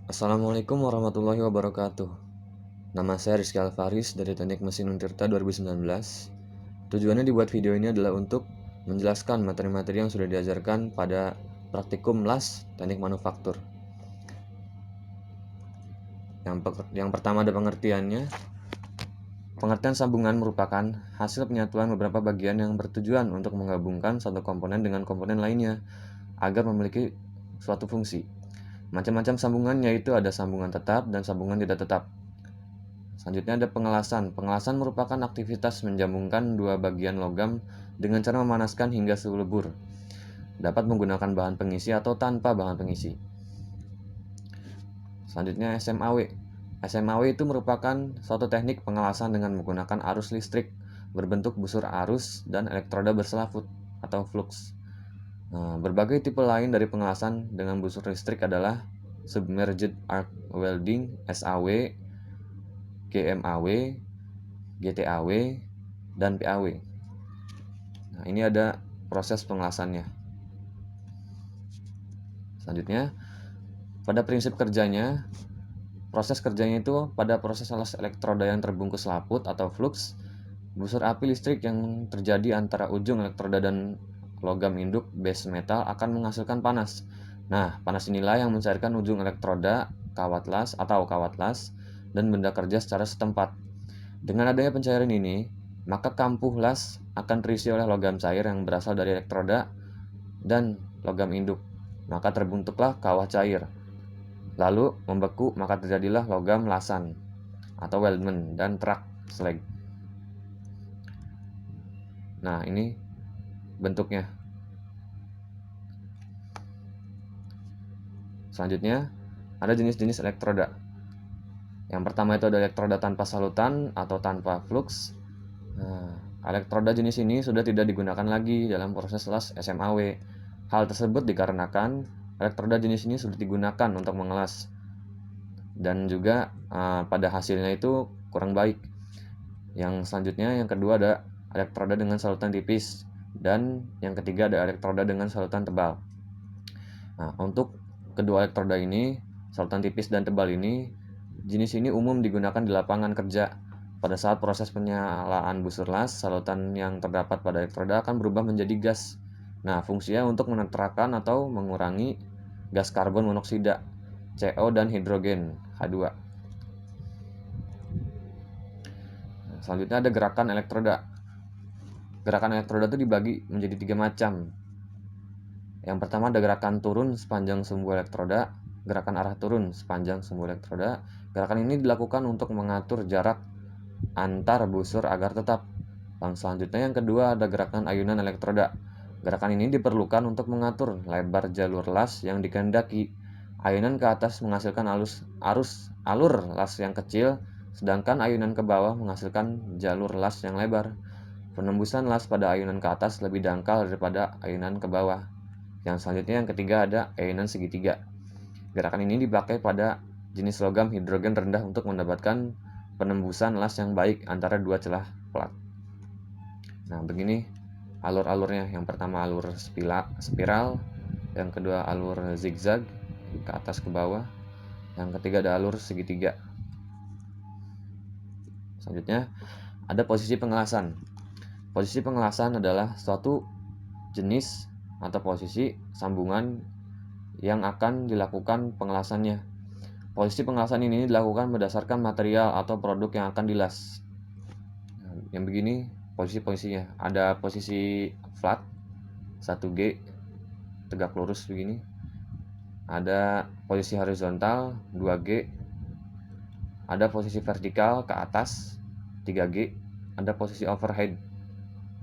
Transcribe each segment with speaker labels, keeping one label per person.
Speaker 1: Assalamualaikum warahmatullahi wabarakatuh. Nama saya Rizky Alfaris dari Teknik Mesin Untirta 2019. Tujuannya dibuat video ini adalah untuk menjelaskan materi-materi yang sudah diajarkan pada praktikum LAS Teknik Manufaktur. Yang pertama ada pengertiannya. Pengertian sambungan merupakan hasil penyatuan beberapa bagian yang bertujuan untuk menggabungkan satu komponen dengan komponen lainnya agar memiliki suatu fungsi. Macam-macam sambungan yaitu ada sambungan tetap dan sambungan tidak tetap. Selanjutnya ada pengelasan. Pengelasan merupakan aktivitas menjambungkan dua bagian logam dengan cara memanaskan hingga suhu lebur. Dapat menggunakan bahan pengisi atau tanpa bahan pengisi. Selanjutnya SMAW. SMAW itu merupakan suatu teknik pengelasan dengan menggunakan arus listrik berbentuk busur arus dan elektroda berselaput atau flux. Berbagai tipe lain dari pengelasan dengan busur listrik adalah submerged arc welding (SAW), GMAW, GTAW, dan PAW. Nah, ini ada proses pengelasannya. Selanjutnya, pada prinsip kerjanya, proses kerjanya itu pada proses alas elektroda yang terbungkus laput atau flux, busur api listrik yang terjadi antara ujung elektroda dan logam induk base metal akan menghasilkan panas. Nah, panas inilah yang mencairkan ujung elektroda, kawat las atau kawat las, dan benda kerja secara setempat. Dengan adanya pencairan ini, maka kampuh las akan terisi oleh logam cair yang berasal dari elektroda dan logam induk. Maka terbentuklah kawah cair. Lalu membeku, maka terjadilah logam lasan atau weldment dan track slag. Nah, ini bentuknya. Selanjutnya, ada jenis-jenis elektroda. Yang pertama itu ada elektroda tanpa salutan atau tanpa flux. Nah, elektroda jenis ini sudah tidak digunakan lagi dalam proses las SMAW. Hal tersebut dikarenakan elektroda jenis ini sudah digunakan untuk mengelas dan juga pada hasilnya itu kurang baik. Yang selanjutnya, yang kedua ada elektroda dengan salutan tipis dan yang ketiga ada elektroda dengan salutan tebal. Nah, untuk kedua elektroda ini, salutan tipis dan tebal ini, jenis ini umum digunakan di lapangan kerja. Pada saat proses penyalaan busur las, salutan yang terdapat pada elektroda akan berubah menjadi gas. Nah, fungsinya untuk menetralkan atau mengurangi gas karbon monoksida, CO, dan hidrogen, H2. Selanjutnya ada gerakan elektroda. Gerakan elektroda itu dibagi menjadi 3 macam. Yang pertama ada gerakan turun sepanjang sumbu elektroda, gerakan arah turun sepanjang sumbu elektroda. Gerakan ini dilakukan untuk mengatur jarak antar busur agar tetap. Dan selanjutnya yang kedua ada gerakan ayunan elektroda. Gerakan ini diperlukan untuk mengatur lebar jalur las yang dikehendaki. Ayunan ke atas menghasilkan alur las yang kecil, sedangkan ayunan ke bawah menghasilkan jalur las yang lebar. Penembusan las pada ayunan ke atas lebih dangkal daripada ayunan ke bawah. Yang selanjutnya yang ketiga ada ayunan segitiga. Gerakan ini dipakai pada jenis logam hidrogen rendah untuk mendapatkan penembusan las yang baik antara dua celah plat. Nah, begini alur-alurnya. Yang pertama alur spiral, yang kedua alur zigzag ke atas ke bawah, yang ketiga ada alur segitiga. Selanjutnya ada posisi pengelasan. Posisi pengelasan adalah suatu jenis atau posisi sambungan yang akan dilakukan pengelasannya. Posisi pengelasan ini dilakukan berdasarkan material atau produk yang akan dilas. Yang begini posisi-posisinya. Ada posisi flat 1G tegak lurus begini. Ada posisi horizontal 2G. Ada posisi vertikal ke atas 3G. Ada posisi overhead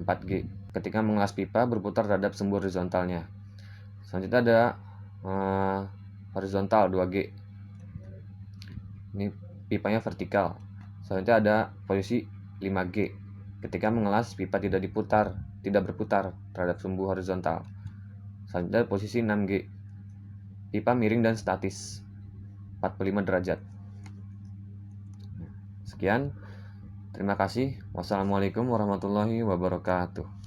Speaker 1: 4G. Ketika mengelas pipa berputar terhadap sumbu horizontalnya. Selanjutnya ada horizontal 2G. Ini pipanya vertikal. Selanjutnya ada posisi 5G. Ketika mengelas pipa tidak berputar terhadap sumbu horizontal. Selanjutnya posisi 6G. Pipa miring dan statis 45 derajat. Sekian. Terima kasih. Wassalamualaikum warahmatullahi wabarakatuh.